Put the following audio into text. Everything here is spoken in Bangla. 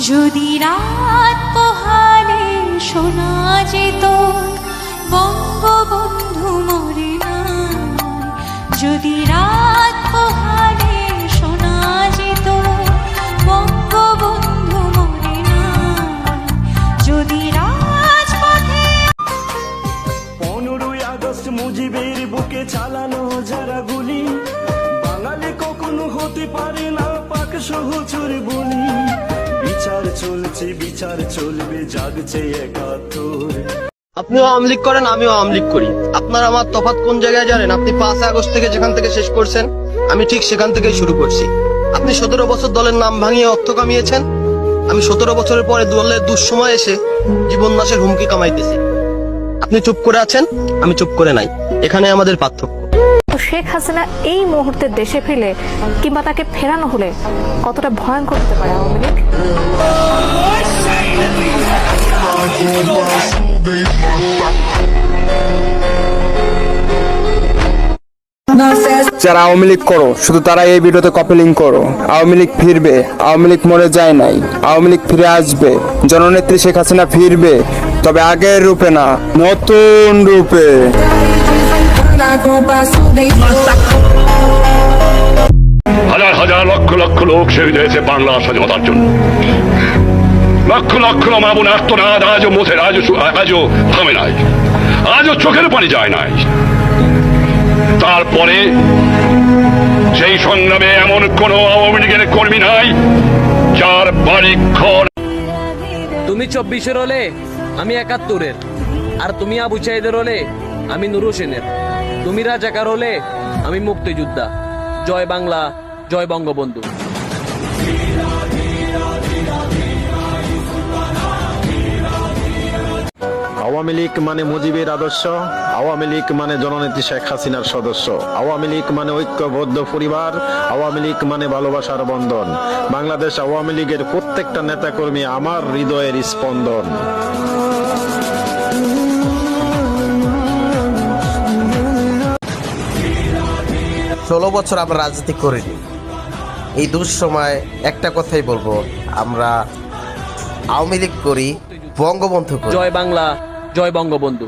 যদি রাত পোহালে শোনা যেত বঙ্গবন্ধু মরে নাই, যদি রাত পোহালে শোনা যেত বঙ্গবন্ধু মরে নাই, যদি রাজপথে 15ই আগস্ট মুজিবের বুকে চালানো যারা গুলি, বাঙালি কখনো হতে পারে না পাক সহচর বলি। বিচার চলছে বিচার চলবে জাগছে 71। আপনিও আওয়ামী লীগ করেন, আমিও আওয়ামী লীগ করি। আপনার আমার তফাৎ কোন জায়গায় জানেন? আপনি 5 আগস্ট থেকে যেখান থেকে শেষ করছেন, আমি ঠিক সেখান থেকেই শুরু করছি। আপনি 17 বছর দলের নাম ভাঙিয়ে অর্থ কামিয়েছেন, আমি 17 বছরের পরে দলের দুঃসময় এসে জীবন নাশের হুমকি কামাইতেছি। আপনি চুপ করে আছেন, আমি চুপ করে নাই। এখানে আমাদের পার্থক্য। শেখ হাসিনা এই মুহূর্তে দেশে ফিরলে কিংবা তাকে ফেরানো হলে কতটা ভয়ঙ্কর হতে পারে আওয়ামী লীগ? যারা আওয়ামী লীগ করো শুধু তারা এই ভিডিওতে কপি লিঙ্ক করো। আওয়ামী লীগ ফিরবে, আওয়ামী লীগ মরে যায় নাই, আওয়ামী লীগ ফিরে আসবে, জননেত্রী শেখ হাসিনা ফিরবে, তবে আগের রূপে না, নতুন রূপে। হাজার হাজার লক্ষ লক্ষ লোক শহীদ হয়েছে বাংলার স্বাধীনতার জন্য। লক্ষ লক্ষ মা বোন আর্তনাদ আজও মুছে, আজও থামে নাই, আজও চোখের পানি যায় নাই। তারপরে সেই সংগ্রামে এমন কোন আওয়ামী লীগের কর্মী নাই যার বাড়ি ঘর। তুমি 24-এর হলে আমি 71-এর, আর তুমি আবু সাইদের হলে আমি নূর হোসেনের, তুমি রাজাকার হলে আমি মুক্তিযোদ্ধা। জয় বাংলা, জয় বঙ্গবন্ধু। আওয়ামী লীগ মানে মুজিবের আদর্শ, আওয়ামী লীগ মানে জননেত্রী শেখ হাসিনার সদস্য, আওয়ামী লীগ মানে ঐক্যবদ্ধ পরিবার, আওয়ামী লীগ মানে ভালোবাসার বন্ধন। বাংলাদেশ আওয়ামী লীগের প্রত্যেকটা নেতাকর্মী আমার হৃদয়ের স্পন্দন। 16 বছর আমরা রাজনীতি করিনি। এই দুঃসময় একটা কথাই বলবো, আমরা আওয়ামী লীগ করি, বঙ্গবন্ধু করি। জয় বাংলা, জয় বঙ্গবন্ধু।